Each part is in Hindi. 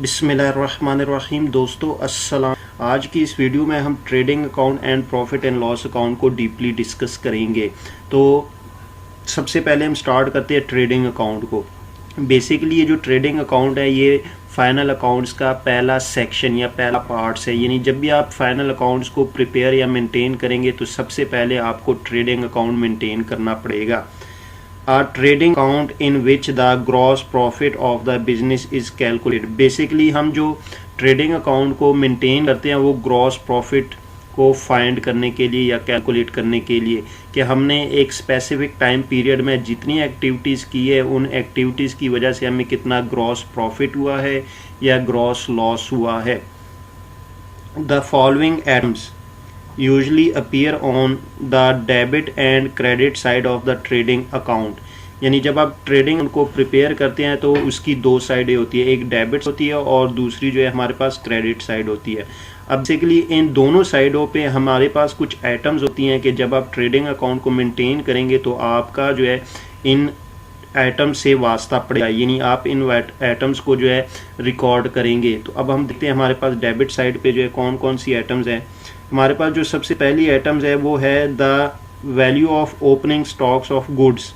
बिस्मिल्लाहिर्रहमानिर्रहीम। दोस्तों अस्सलाम। आज की इस वीडियो में हम trading account and profit and loss account को डीपली डिस्कस करेंगे। तो सबसे पहले हम स्टार्ट करते हैं ट्रेडिंग अकाउंट को। बेसिकली ये जो ट्रेडिंग अकाउंट है ये फाइनल अकाउंट्स का पहला सेक्शन या पहला पार्ट्स है। यानी जब भी आप फाइनल अकाउंट्स को प्रिपेयर या मेंटेन करेंगे तो सबसे पहले आपको ट्रेडिंग अकाउंट मेंटेन करना पड़ेगा। A trading account in which the gross profit of the business is calculated। Basically हम जो ट्रेडिंग अकाउंट को मेंटेन करते हैं वो ग्रॉस प्रॉफिट को फाइंड करने के लिए या कैलकुलेट करने के लिए कि हमने एक स्पेसिफिक टाइम पीरियड में जितनी एक्टिविटीज़ की है उन एक्टिविटीज़ की वजह से हमें कितना ग्रॉस प्रॉफिट हुआ है या ग्रॉस लॉस हुआ है। The following items usually appear on the debit and credit side of the trading account। यानी जब आप ट्रेडिंग को प्रिपेयर करते हैं तो उसकी दो साइडें होती है, एक डेबिट होती है और दूसरी जो है हमारे पास क्रेडिट साइड होती है। अब बेसिकली इन दोनों साइडों पे हमारे पास कुछ आइटम्स होती हैं कि जब आप ट्रेडिंग अकाउंट को मेंटेन करेंगे तो आपका जो है इन आइटम से वास्ता पड़ेगा, यानी आप इन आइटम्स को जो है रिकॉर्ड करेंगे। तो अब हम देखते हैं हमारे पास डेबिट साइड पे जो है कौन कौन सी आइटम्स हैं। हमारे पास जो सबसे पहली आइटम्स है वो है the value of opening stocks of goods,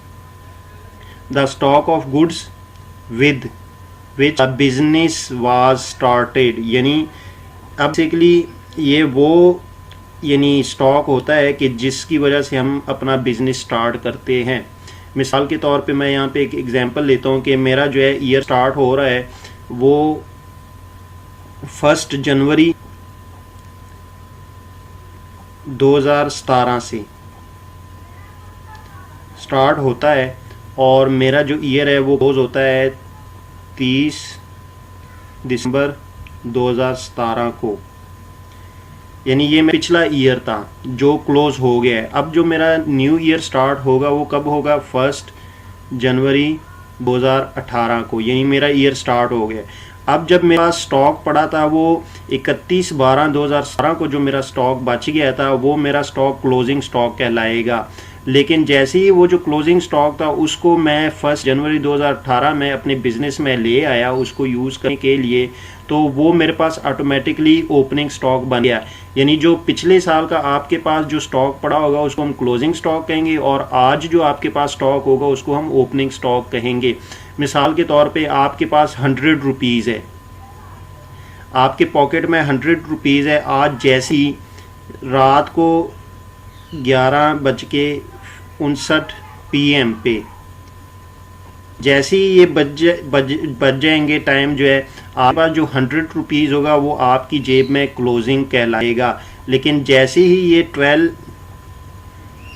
the stock of goods with which the business was started. यानी अब बेसिकली ये वो यानी स्टॉक होता है कि जिसकी वजह से हम अपना बिजनेस स्टार्ट करते हैं। मिसाल के तौर पे मैं यहाँ पे एक एग्जांपल लेता हूँ कि मेरा जो है ईयर स्टार्ट हो रहा है वो 1 जनवरी 2017 से स्टार्ट होता है और मेरा जो ईयर है वो क्लोज होता है 30 दिसंबर 2017 को। यानी ये पिछला ईयर था जो क्लोज हो गया है। अब जो मेरा न्यू ईयर स्टार्ट होगा वो कब होगा? 1 जनवरी 2018 को, यानी मेरा ईयर स्टार्ट हो गया। अब जब मेरा स्टॉक पड़ा था वो 31/12/2017 को जो मेरा स्टॉक बच गया था वो मेरा स्टॉक क्लोजिंग स्टॉक कहलाएगा। लेकिन जैसे ही वो जो क्लोजिंग स्टॉक था उसको मैं 1 जनवरी 2018 में अपने बिजनेस में ले आया उसको यूज़ करने के लिए, तो वो मेरे पास ऑटोमेटिकली ओपनिंग स्टॉक बन गया। यानी जो पिछले साल का आपके पास जो स्टॉक पड़ा होगा उसको हम क्लोजिंग स्टॉक कहेंगे और आज जो आपके पास स्टॉक होगा उसको हम ओपनिंग स्टॉक कहेंगे। मिसाल के तौर पे आपके पास 100 रुपीज़ है, आपके पॉकेट में 100 रुपीज़ है। आज जैसी रात को 11:59 PM पे जैसे ही ये बज जाएंगे टाइम जो है आपके पास जो 100 रुपीज़ होगा वो आपकी जेब में क्लोजिंग कहलाएगा। लेकिन जैसे ही ये 12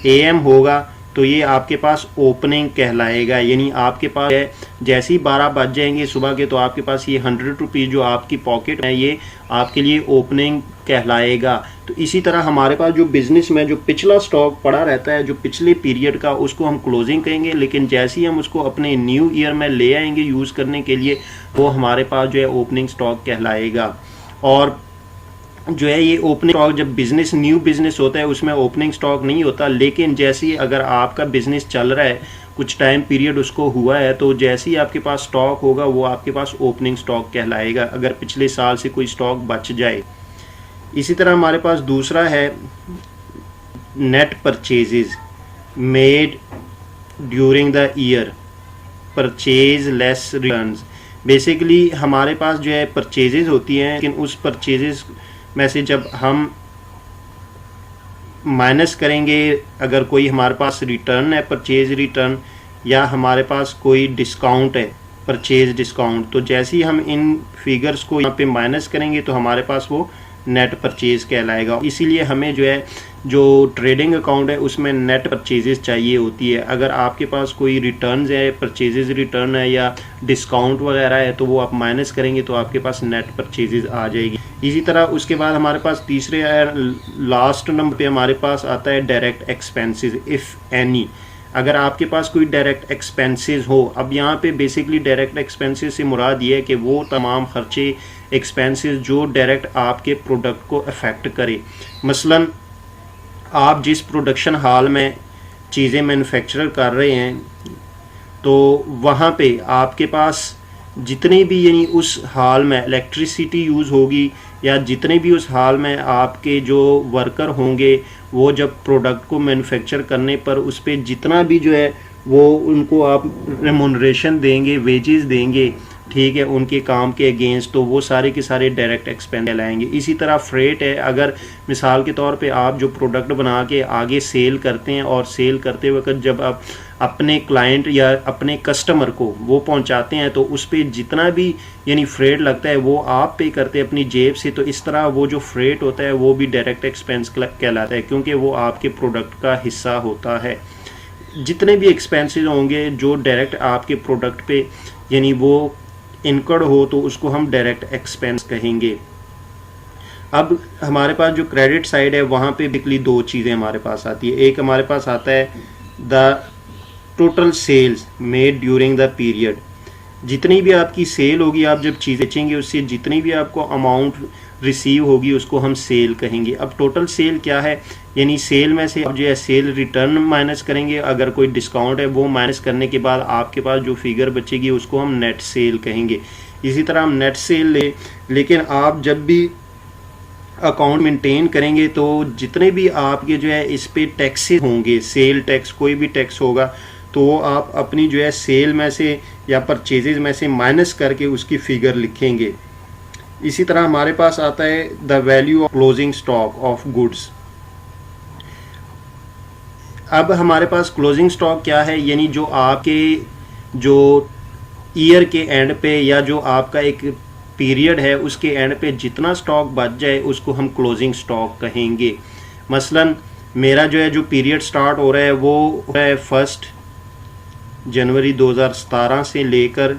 AM होगा तो ये आपके पास ओपनिंग कहलाएगा। यानी आपके पास है जैसे ही 12 बज जाएंगे सुबह के तो आपके पास ये 100 रुपीज़ जो आपकी पॉकेट में ये आपके लिए ओपनिंग कहलाएगा। तो इसी तरह हमारे पास जो बिज़नेस में जो पिछला स्टॉक पड़ा रहता है जो पिछले पीरियड का उसको हम क्लोजिंग कहेंगे, लेकिन जैसे ही हम उसको अपने न्यू ईयर में ले आएंगे यूज़ करने के लिए वो हमारे पास जो है ओपनिंग स्टॉक कहलाएगा। और जो है ये ओपनिंग स्टॉक जब बिज़नेस न्यू बिज़नेस होता है उसमें ओपनिंग स्टॉक नहीं होता, लेकिन जैसे ही अगर आपका बिज़नेस चल रहा है कुछ टाइम पीरियड उसको हुआ है तो जैसे ही आपके पास स्टॉक होगा वो आपके पास ओपनिंग स्टॉक कहलाएगा अगर पिछले साल से कोई स्टॉक बच जाए। इसी तरह हमारे पास दूसरा है net purchases made during the year, purchase less returns. Basically हमारे पास जो है परचेजेज होती हैं लेकिन उस परचेजेज में से जब हम माइनस करेंगे अगर कोई हमारे पास रिटर्न है परचेज रिटर्न या हमारे पास कोई डिस्काउंट है परचेज डिस्काउंट, तो जैसे ही हम इन फिगर्स को यहाँ पे माइनस करेंगे तो हमारे पास वो नेट परचेज कहलाएगा। इसीलिए हमें जो है जो ट्रेडिंग अकाउंट है उसमें नेट परचेजेस चाहिए होती है। अगर आपके पास कोई रिटर्न्स है परचेजेस रिटर्न है या डिस्काउंट वगैरह है तो वो आप माइनस करेंगे तो आपके पास नेट परचेजेस आ जाएगी। इसी तरह उसके बाद हमारे पास तीसरे लास्ट नंबर पे हमारे पास आता है डायरेक्ट एक्सपेंसेस इफ़ एनी। अगर आपके पास कोई डायरेक्ट एक्सपेंसेस हो, अब यहाँ पे बेसिकली डायरेक्ट एक्सपेंसेस से मुराद ये है कि वो तमाम खर्चे एक्सपेंसेस जो डायरेक्ट आपके प्रोडक्ट को अफेक्ट करे। मसलन आप जिस प्रोडक्शन हॉल में चीज़ें मैन्युफैक्चर कर रहे हैं तो वहाँ पे आपके पास जितने भी यानी उस हॉल में इलेक्ट्रिसिटी यूज़ होगी या जितने भी उस हॉल में आपके जो वर्कर होंगे वो जब प्रोडक्ट को मैन्युफैक्चर करने पर उस पर जितना भी जो है वो उनको आप रेमुनरेशन देंगे, वेजेस देंगे, ठीक है, उनके काम के अगेंस्ट, तो वो सारे के सारे डायरेक्ट एक्सपेंस लाएंगे। इसी तरह फ्रेट है, अगर मिसाल के तौर पे आप जो प्रोडक्ट बना के आगे सेल करते हैं और सेल करते वक्त जब आप अपने क्लाइंट या अपने कस्टमर को वो पहुंचाते हैं तो उस पर जितना भी यानी फ्रेट लगता है वो आप पे करते हैं अपनी जेब से, तो इस तरह वो जो फ्रेट होता है वो भी डायरेक्ट एक्सपेंस कहलाता है क्योंकि वो आपके प्रोडक्ट का हिस्सा होता है। जितने भी एक्सपेंसेस होंगे जो डायरेक्ट आपके प्रोडक्ट पे यानी वो इनकर्ड हो तो उसको हम डायरेक्ट एक्सपेंस कहेंगे। अब हमारे पास जो क्रेडिट साइड है वहाँ पे बेसिकली दो चीज़ें हमारे पास आती है। एक हमारे पास आता है the total sales made during the period, जितनी भी आपकी सेल होगी, आप जब चीज़ बेचेंगे उससे जितनी भी आपको अमाउंट रिसीव होगी उसको हम सेल कहेंगे। अब टोटल सेल क्या है, यानी सेल में से आप जो है सेल रिटर्न माइनस करेंगे, अगर कोई डिस्काउंट है वो माइनस करने के बाद आपके पास जो फिगर बचेगी उसको हम नेट सेल कहेंगे। इसी तरह हम नेट सेल लेकिन आप जब भी अकाउंट मेंटेन करेंगे तो जितने भी आपके जो है इस पे टैक्सेस होंगे, सेल टैक्स कोई भी टैक्स होगा तो वो आप अपनी जो है सेल में से या परचेजेज में से माइनस करके उसकी फिगर लिखेंगे। इसी तरह हमारे पास आता है the value of closing stock of goods. अब हमारे पास क्लोजिंग स्टॉक क्या है, यानी जो आपके जो ईयर के एंड पे या जो आपका एक पीरियड है उसके एंड पे जितना स्टॉक बच जाए उसको हम क्लोजिंग स्टॉक कहेंगे। मसलन मेरा जो है जो पीरियड स्टार्ट हो रहा है वो है 1 जनवरी 2017 से लेकर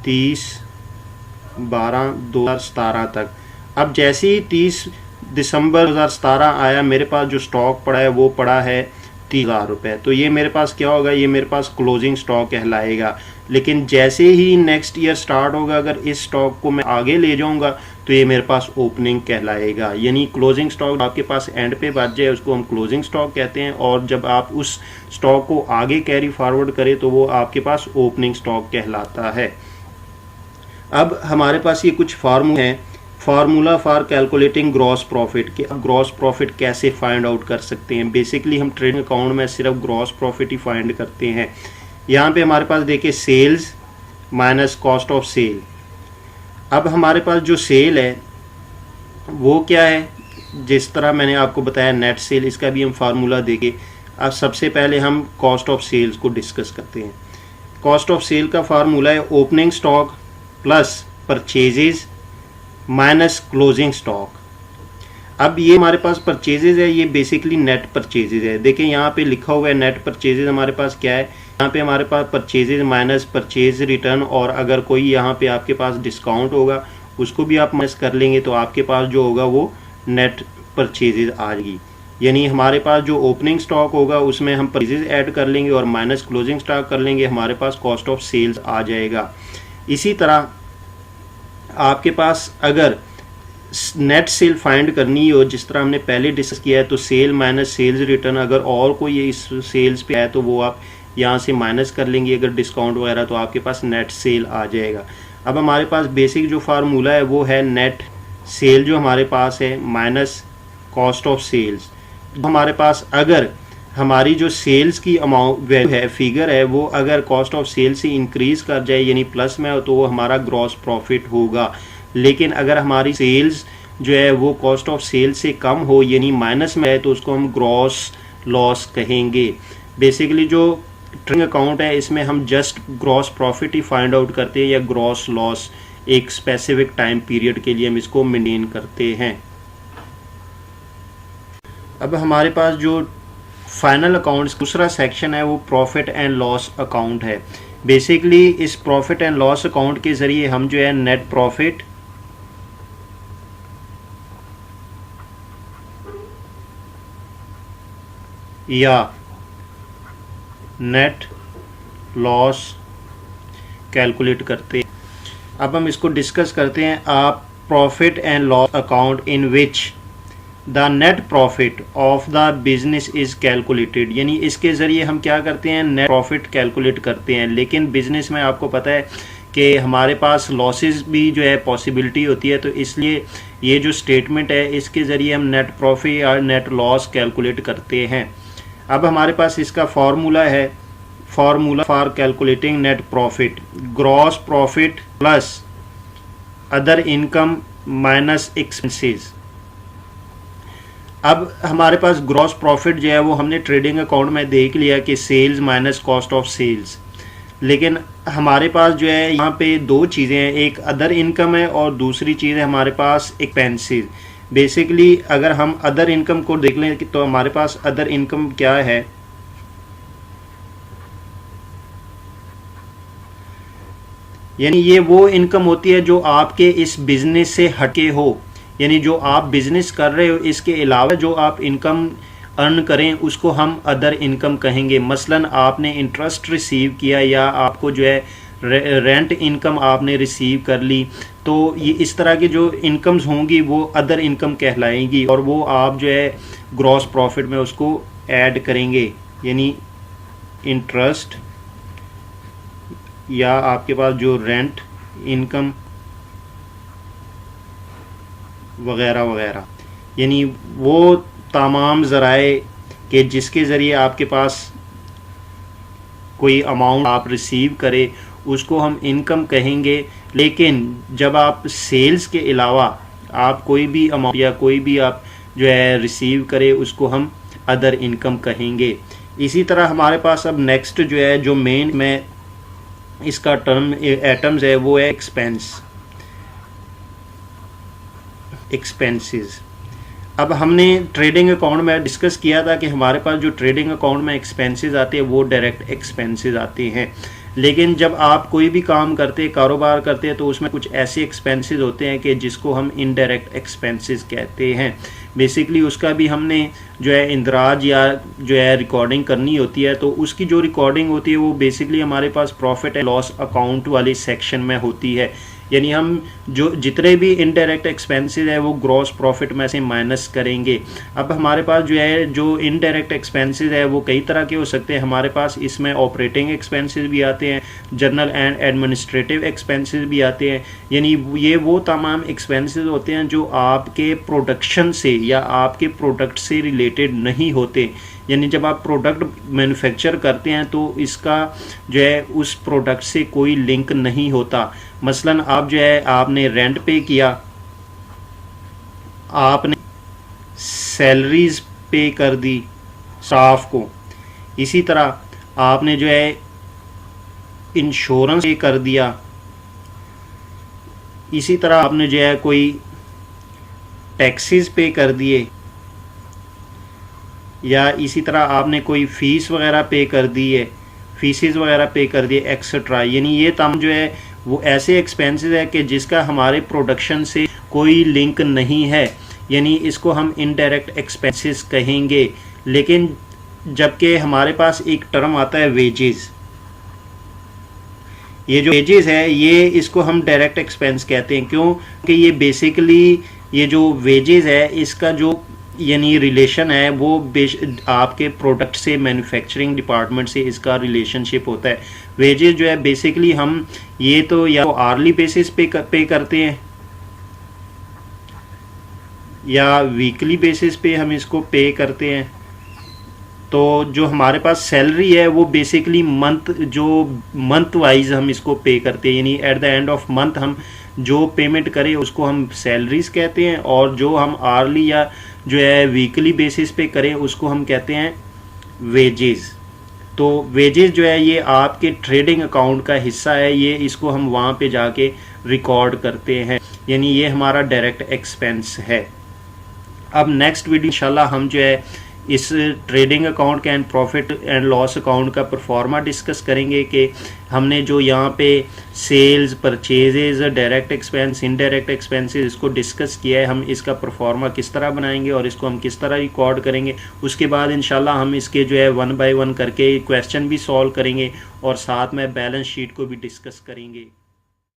30/12/2017 तक। अब जैसे ही 30 दिसंबर 2017 आया मेरे पास जो स्टॉक पड़ा है वो पड़ा है 30,000 रुपये, तो ये मेरे पास क्या होगा, ये मेरे पास क्लोजिंग स्टॉक कहलाएगा। लेकिन जैसे ही नेक्स्ट ईयर स्टार्ट होगा अगर इस स्टॉक को मैं आगे ले जाऊंगा तो ये मेरे पास ओपनिंग कहलाएगा। यानी क्लोजिंग स्टॉक आपके पास एंड पे बच जाए उसको हम क्लोजिंग स्टॉक कहते हैं, और जब आप उस स्टॉक को आगे कैरी फॉरवर्ड करें तो वो आपके पास ओपनिंग स्टॉक कहलाता है। अब हमारे पास ये कुछ फार्मूले हैं, formula for calculating gross profit के। अब ग्रॉस प्रॉफिट कैसे फाइंड आउट कर सकते हैं, बेसिकली हम ट्रेडिंग अकाउंट में सिर्फ ग्रॉस प्रॉफिट ही फाइंड करते हैं। यहाँ पे हमारे पास देखिए sales minus cost of sale. अब हमारे पास जो सेल है वो क्या है, जिस तरह मैंने आपको बताया नेट सेल, इसका भी हम फार्मूला देंगे। अब सबसे पहले हम कॉस्ट ऑफ सेल्स को डिस्कस करते हैं। कॉस्ट ऑफ सेल का फार्मूला है opening stock plus purchases minus closing stock. अब ये हमारे पास परचेजेज है, ये बेसिकली नेट परचेजेज है। देखिए यहाँ पे लिखा हुआ है नेट परचेजेज हमारे पास क्या है, यहाँ पे हमारे पास परचेजेज माइनस परचेज रिटर्न, और अगर कोई यहाँ पे आपके पास डिस्काउंट होगा उसको भी आप माइनस कर लेंगे तो आपके पास जो होगा वो नेट परचेजेज आ जाएगी। यानी हमारे पास जो ओपनिंग स्टॉक होगा उसमें हम परचेजेज ऐड कर लेंगे और माइनस क्लोजिंग स्टॉक कर लेंगे, हमारे पास कॉस्ट ऑफ सेल्स आ जाएगा। इसी तरह आपके पास अगर नेट सेल फाइंड करनी हो जिस तरह हमने पहले डिस्कस किया है तो सेल माइनस सेल्स रिटर्न, अगर और कोई इस सेल्स पे है तो वो आप यहाँ से माइनस कर लेंगे, अगर डिस्काउंट वगैरह तो आपके पास नेट सेल आ जाएगा। अब हमारे पास बेसिक जो फार्मूला है वो है नेट सेल जो हमारे पास है माइनस कॉस्ट ऑफ सेल्स। हमारे पास अगर हमारी जो सेल्स की अमाउंट है फिगर है वो अगर कॉस्ट ऑफ सेल से इंक्रीज कर जाए यानी प्लस में हो तो वो हमारा ग्रॉस प्रॉफिट होगा। लेकिन अगर हमारी सेल्स जो है वो कॉस्ट ऑफ सेल से कम हो यानी माइनस में है तो उसको हम ग्रॉस लॉस कहेंगे। बेसिकली जो ट्रेडिंग अकाउंट है इसमें हम जस्ट ग्रॉस प्रॉफिट ही फाइंड आउट करते हैं या ग्रॉस लॉस, एक स्पेसिफिक टाइम पीरियड के लिए हम इसको मेंटेन करते हैं। अब हमारे पास जो फाइनल अकाउंट्स दूसरा सेक्शन है वो प्रॉफिट एंड लॉस अकाउंट है। बेसिकली इस प्रॉफिट एंड लॉस अकाउंट के ज़रिए हम जो है नेट प्रॉफिट या नेट लॉस कैलकुलेट करते हैं। अब हम इसको डिस्कस करते हैं। आप profit and loss account in which the net profit of the business is calculated, यानी इसके ज़रिए हम क्या करते हैं, नेट प्रॉफिट कैलकुलेट करते हैं। लेकिन बिजनेस में आपको पता है कि हमारे पास लॉसेस भी जो है पॉसिबिलिटी होती है, तो इसलिए ये जो स्टेटमेंट है इसके ज़रिए हम नेट प्रॉफिट या नेट लॉस कैलकुलेट करते हैं। अब हमारे पास इसका फार्मूला है, formula for calculating net profit, gross profit plus other income minus expenses. अब हमारे पास ग्रॉस प्रॉफिट जो है वो हमने ट्रेडिंग अकाउंट में देख लिया कि sales minus cost of sales, लेकिन हमारे पास जो है यहाँ पे दो चीज़ें हैं, एक अदर इनकम है और दूसरी चीज़ है हमारे पास एक्सपेंसेस। बेसिकली अगर हम अदर इनकम को देख लें तो हमारे पास अदर इनकम क्या है, यानी ये वो इनकम होती है जो आपके इस बिजनेस से हटे हो, यानी जो आप बिजनेस कर रहे हो इसके अलावा जो आप इनकम अर्न करें उसको हम अदर इनकम कहेंगे। मसलन आपने इंटरेस्ट रिसीव किया या आपको जो है रेंट इनकम आपने रिसीव कर ली, तो ये इस तरह की जो इनकम्स होंगी वो अदर इनकम कहलाएंगी और वो आप जो है ग्रॉस प्रॉफिट में उसको ऐड करेंगे। यानी इंटरेस्ट या आपके पास जो रेंट इनकम वगैरह वगैरह, यानी वो तमाम ज़राए कि जिसके ज़रिए आपके पास कोई अमाउंट आप रिसीव करें उसको हम इनकम कहेंगे। लेकिन जब आप सेल्स के अलावा आप कोई भी अमाउंट या कोई भी आप जो है रिसीव करें उसको हम अदर इनकम कहेंगे। इसी तरह हमारे पास अब नेक्स्ट जो है जो मेन में इसका टर्म एटम्स है वो है एक्सपेंसेस। अब हमने ट्रेडिंग अकाउंट में डिस्कस किया था कि हमारे पास जो ट्रेडिंग अकाउंट में एक्सपेंसेस आते हैं वो डायरेक्ट एक्सपेंसेस आते हैं, लेकिन जब आप कोई भी काम करते हैं, कारोबार करते हैं, तो उसमें कुछ ऐसे एक्सपेंसेस होते हैं कि जिसको हम इनडायरेक्ट एक्सपेंसेस कहते हैं। बेसिकली उसका भी हमने जो है इंदराज या जो है रिकॉर्डिंग करनी होती है, तो उसकी जो रिकॉर्डिंग होती है वो बेसिकली हमारे पास प्रॉफिट एंड लॉस अकाउंट वाली सेक्शन में होती है। यानी हम जो जितने भी इनडायरेक्ट एक्सपेंसेस है वो ग्रॉस प्रॉफिट में से माइनस करेंगे। अब हमारे पास जो है जो इनडायरेक्ट एक्सपेंसेस है वो कई तरह के हो सकते हैं। हमारे पास इसमें ऑपरेटिंग एक्सपेंसेस भी आते हैं, जनरल एंड एडमिनिस्ट्रेटिव एक्सपेंसेस भी आते हैं। यानी ये वो तमाम एक्सपेंसेस होते हैं जो आपके प्रोडक्शन से या आपके प्रोडक्ट से रिलेटेड नहीं होते। यानी जब आप प्रोडक्ट मैन्युफैक्चर करते हैं तो इसका जो है उस प्रोडक्ट से कोई लिंक नहीं होता। मसलन आप जो है आपने रेंट पे किया, आपने सैलरीज पे कर दी स्टाफ को, इसी तरह आपने जो है इंश्योरेंस पे कर दिया, इसी तरह आपने जो है कोई टैक्सेस पे कर दिए, या इसी तरह आपने कोई फ़ीस वगैरह पे कर दी है, फीसेस वगैरह पे कर दिए एक्सेट्रा। यानी ये तमाम जो है वो ऐसे एक्सपेंसेस है कि जिसका हमारे प्रोडक्शन से कोई लिंक नहीं है, यानी इसको हम इनडायरेक्ट एक्सपेंसेस कहेंगे। लेकिन जबकि हमारे पास एक टर्म आता है वेजेस, ये जो वेजेस है ये इसको हम डायरेक्ट एक्सपेंस कहते हैं। क्यों कि ये बेसिकली ये जो वेजेस है इसका जो यानी रिलेशन है वो आपके प्रोडक्ट से, मैन्युफैक्चरिंग डिपार्टमेंट से इसका रिलेशनशिप होता है। वेजेस जो है बेसिकली हम ये तो या तो आर्ली बेसिस पे करते हैं या वीकली बेसिस पे हम इसको पे करते हैं। तो जो हमारे पास सैलरी है वो बेसिकली मंथ वाइज हम इसको पे करते हैं, यानी at the end of month हम जो पेमेंट करें उसको हम सैलरीज कहते हैं, और जो हम आर्ली या जो है वीकली बेसिस पे करें उसको हम कहते हैं वेजेस। तो वेजेस जो है ये आपके ट्रेडिंग अकाउंट का हिस्सा है, ये इसको हम वहाँ पे जाके रिकॉर्ड करते हैं, यानी ये हमारा डायरेक्ट एक्सपेंस है। अब नेक्स्ट वीडियो इंशाल्लाह हम जो है इस ट्रेडिंग अकाउंट का and profit and loss account का परफॉर्मा डिस्कस करेंगे कि हमने जो यहाँ पे sales, purchases, direct expense, indirect expenses इसको डिस्कस किया है, हम इसका परफॉर्मा किस तरह बनाएंगे और इसको हम किस तरह रिकॉर्ड करेंगे। उसके बाद इंशाल्लाह हम इसके जो है 1 बाय 1 करके क्वेश्चन भी सॉल्व करेंगे और साथ में बैलेंस शीट को भी डिस्कस करेंगे।